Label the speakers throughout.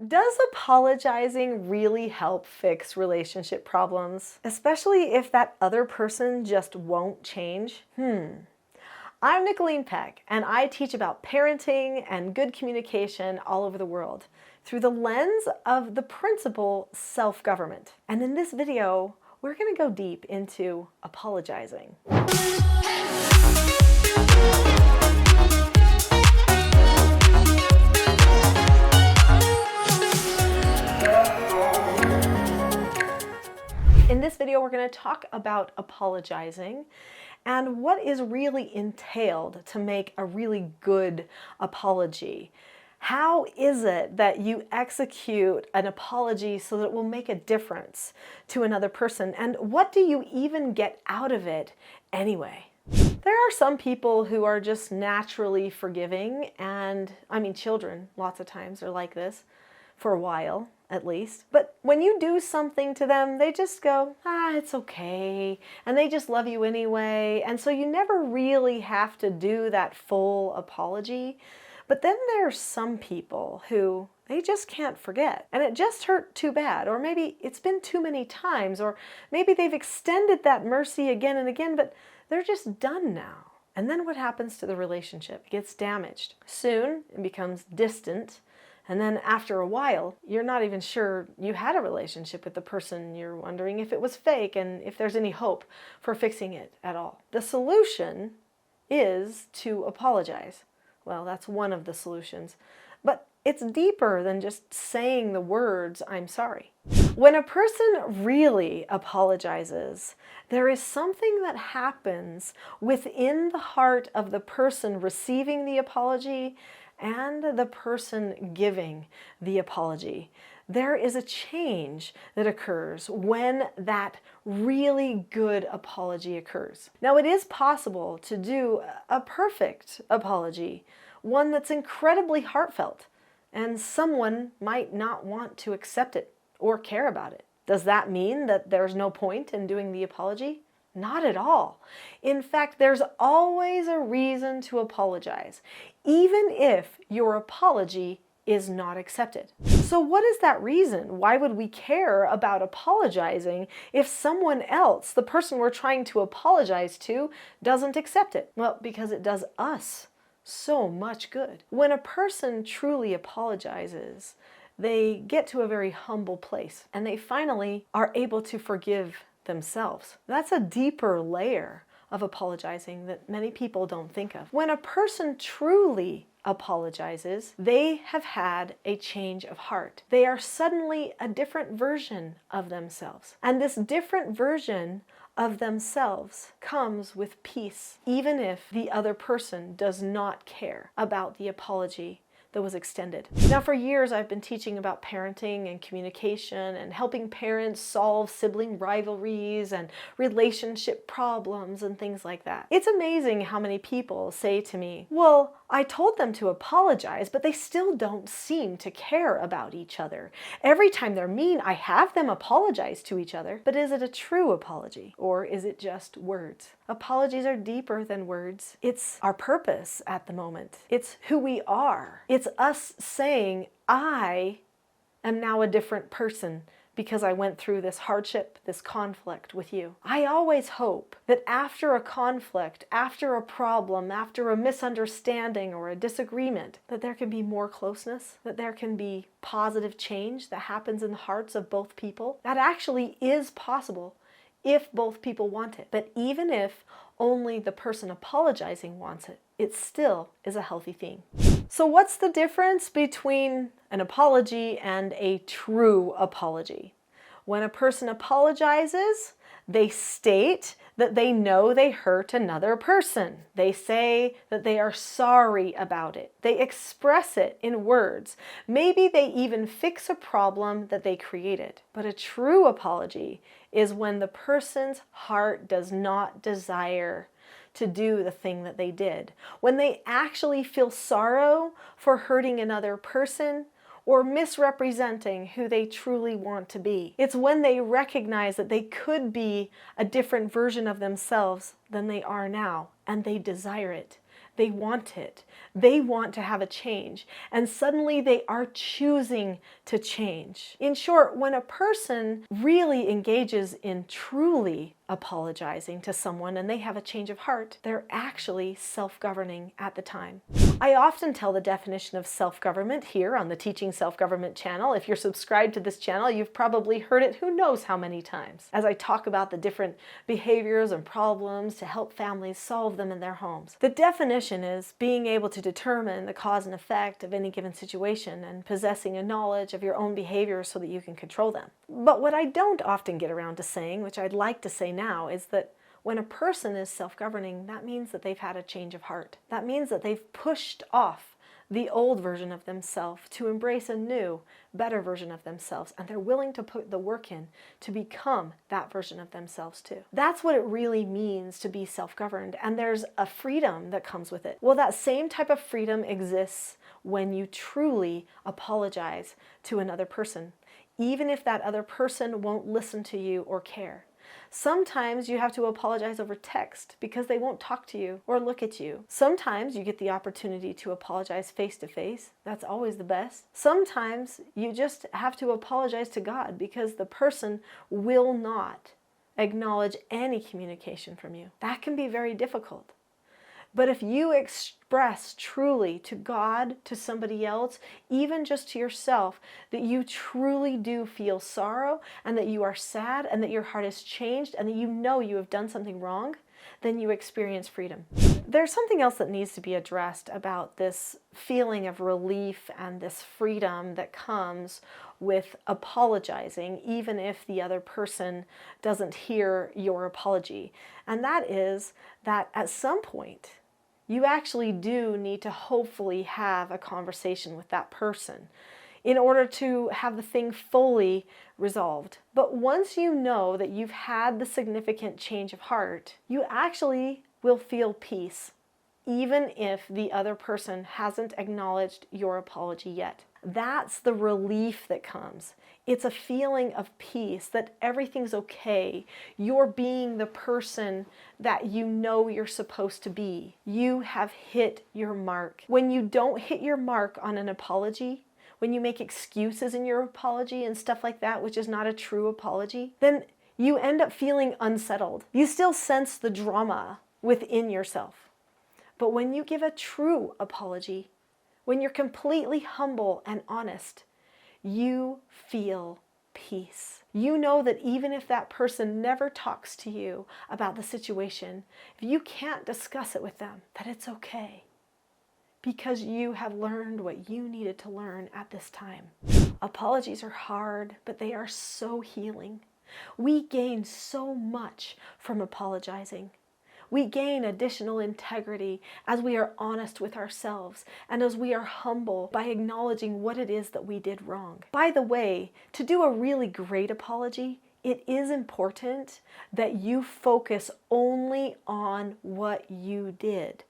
Speaker 1: Does apologizing really help fix relationship problems? Especially if that other person just won't change? I'm Nicholeen Peck, and I teach about parenting and good communication all over the world through the lens of the principle self-government. And in this video, we're going to go deep into apologizing. In this video, we're going to talk about apologizing and what is really entailed to make a really good apology. How is it that you execute an apology so that it will make a difference to another person? And what do you even get out of it anyway? There are some people who are just naturally forgiving, and children lots of times are like this, for a while at least. But when you do something to them, they just go, it's okay, and they just love you anyway, and so you never really have to do that full apology. But then there's some people who they just can't forget, and it just hurt too bad, or maybe it's been too many times, or maybe they've extended that mercy again and again, but they're just done now. And then what happens to the relationship? It gets damaged. Soon it becomes distant. And then after a while, you're not even sure you had a relationship with the person. You're wondering if it was fake and if there's any hope for fixing it at all. The solution is to apologize. Well, that's one of the solutions. But it's deeper than just saying the words, "I'm sorry." When a person really apologizes, there is something that happens within the heart of the person receiving the apology and the person giving the apology. There is a change that occurs when that really good apology occurs. Now, it is possible to do a perfect apology, one that's incredibly heartfelt, and someone might not want to accept it or care about it. Does that mean that there's no point in doing the apology? Not at all. In fact, there's always a reason to apologize, even if your apology is not accepted. So what is that reason? Why would we care about apologizing if someone else, the person we're trying to apologize to, doesn't accept it? Well, because it does us so much good. When a person truly apologizes, they get to a very humble place, and they finally are able to forgive themselves. That's a deeper layer of apologizing that many people don't think of. When a person truly apologizes, they have had a change of heart. They are suddenly a different version of themselves. And this different version of themselves comes with peace, even if the other person does not care about the apology that was extended. Now, for years, I've been teaching about parenting and communication and helping parents solve sibling rivalries and relationship problems and things like that. It's amazing how many people say to me, well, I told them to apologize, but they still don't seem to care about each other. Every time they're mean, I have them apologize to each other. But is it a true apology, or is it just words? Apologies are deeper than words. It's our purpose at the moment. It's who we are. It's us saying, I am now a different person because I went through this hardship, this conflict with you. I always hope that after a conflict, after a problem, after a misunderstanding or a disagreement, that there can be more closeness, that there can be positive change that happens in the hearts of both people. That actually is possible if both people want it. But even if only the person apologizing wants it, it still is a healthy thing. So what's the difference between an apology and a true apology? When a person apologizes, they state that they know they hurt another person. They say that they are sorry about it. They express it in words. Maybe they even fix a problem that they created. But a true apology is when the person's heart does not desire to do the thing that they did. When they actually feel sorrow for hurting another person or misrepresenting who they truly want to be. It's when they recognize that they could be a different version of themselves than they are now, and they desire it. They want it. They want to have a change. And suddenly they are choosing to change. In short, when a person really engages in truly apologizing to someone and they have a change of heart, they're actually self-governing at the time. I often tell the definition of self-government here on the Teaching Self-Government channel. If you're subscribed to this channel, you've probably heard it who knows how many times, as I talk about the different behaviors and problems to help families solve them in their homes. The definition is being able to determine the cause and effect of any given situation and possessing a knowledge of your own behaviors so that you can control them. But what I don't often get around to saying, which I'd like to say now, is that when a person is self-governing, that means that they've had a change of heart. That means that they've pushed off the old version of themselves to embrace a new, better version of themselves, and they're willing to put the work in to become that version of themselves too. That's what it really means to be self-governed, and there's a freedom that comes with it. Well, that same type of freedom exists when you truly apologize to another person, even if that other person won't listen to you or care. Sometimes you have to apologize over text because they won't talk to you or look at you. Sometimes you get the opportunity to apologize face to face. That's always the best. Sometimes you just have to apologize to God because the person will not acknowledge any communication from you. That can be very difficult. But if you express truly to God, to somebody else, even just to yourself, that you truly do feel sorrow and that you are sad and that your heart has changed and that you know you have done something wrong, then you experience freedom. There's something else that needs to be addressed about this feeling of relief and this freedom that comes with apologizing, even if the other person doesn't hear your apology. And that is that at some point, you actually do need to hopefully have a conversation with that person in order to have the thing fully resolved. But once you know that you've had the significant change of heart, you actually will feel peace, even if the other person hasn't acknowledged your apology yet. That's the relief that comes. It's a feeling of peace, that everything's okay. You're being the person that you know you're supposed to be. You have hit your mark. When you don't hit your mark on an apology, when you make excuses in your apology and stuff like that, which is not a true apology, then you end up feeling unsettled. You still sense the drama within yourself. But when you give a true apology, when you're completely humble and honest, you feel peace. You know that even if that person never talks to you about the situation, if you can't discuss it with them, that it's okay, because you have learned what you needed to learn at this time. Apologies are hard, but they are so healing. We gain so much from apologizing. We gain additional integrity as we are honest with ourselves and as we are humble by acknowledging what it is that we did wrong. By the way, to do a really great apology, it is important that you focus only on what you did,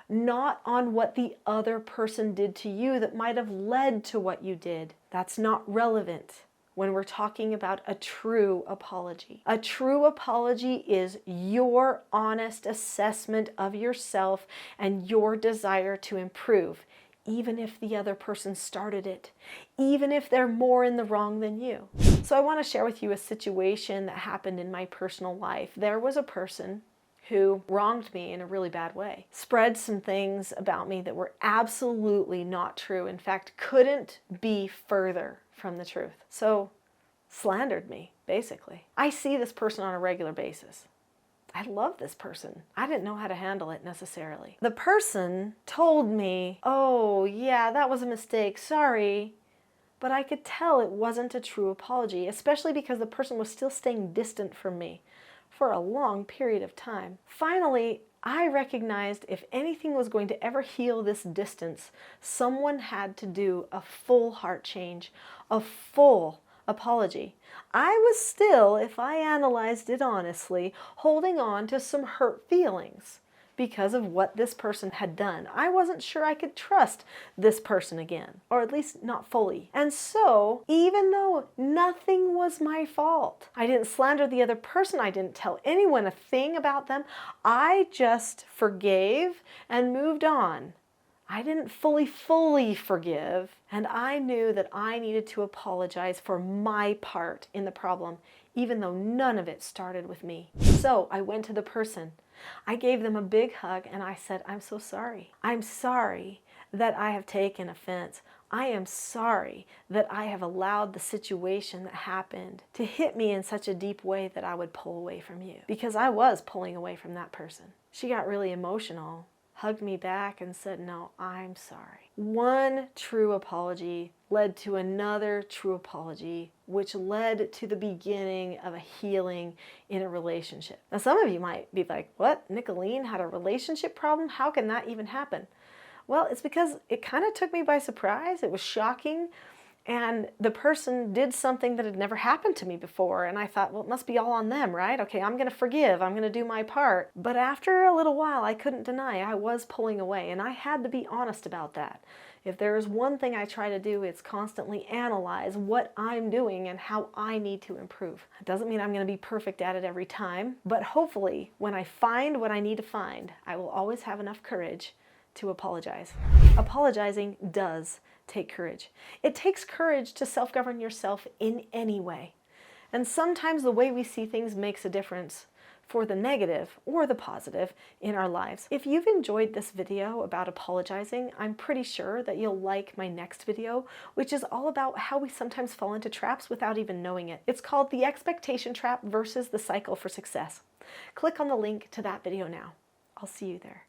Speaker 1: not on what the other person did to you that might have led to what you did. That's not relevant when we're talking about a true apology. A true apology is your honest assessment of yourself and your desire to improve, even if the other person started it, even if they're more in the wrong than you. So I want to share with you a situation that happened in my personal life. There was a person who wronged me in a really bad way, spread some things about me that were absolutely not true, in fact, couldn't be further from the truth. So slandered me, basically. I see this person on a regular basis. I love this person. I didn't know how to handle it necessarily. The person told me, "Oh yeah, that was a mistake, sorry." But I could tell it wasn't a true apology, especially because the person was still staying distant from me for a long period of time. Finally, I recognized if anything was going to ever heal this distance, someone had to do a full heart change, a full apology. I was still, if I analyzed it honestly, holding on to some hurt feelings because of what this person had done. I wasn't sure I could trust this person again, or at least not fully. And so, even though nothing was my fault, I didn't slander the other person, I didn't tell anyone a thing about them, I just forgave and moved on. I didn't fully forgive, and I knew that I needed to apologize for my part in the problem, even though none of it started with me. So I went to the person. I gave them a big hug and I said, I'm so sorry. I'm sorry that I have taken offense. I am sorry that I have allowed the situation that happened to hit me in such a deep way that I would pull away from you. Because I was pulling away from that person. She got really emotional, hugged me back and said, no, I'm sorry. One true apology led to another true apology, which led to the beginning of a healing in a relationship. Now, some of you might be like, what? Nicholeen had a relationship problem? How can that even happen? Well, it's because it kind of took me by surprise. It was shocking. And the person did something that had never happened to me before. And I thought, well, it must be all on them, right? Okay, I'm going to forgive. I'm going to do my part. But after a little while, I couldn't deny I was pulling away. And I had to be honest about that. If there is one thing I try to do, it's constantly analyze what I'm doing and how I need to improve. It doesn't mean I'm going to be perfect at it every time. But hopefully, when I find what I need to find, I will always have enough courage to apologize. Apologizing does take courage. It takes courage to self-govern yourself in any way. And sometimes the way we see things makes a difference for the negative or the positive in our lives. If you've enjoyed this video about apologizing, I'm pretty sure that you'll like my next video, which is all about how we sometimes fall into traps without even knowing it. It's called The Expectation Trap versus the Cycle for Success. Click on the link to that video now. I'll see you there.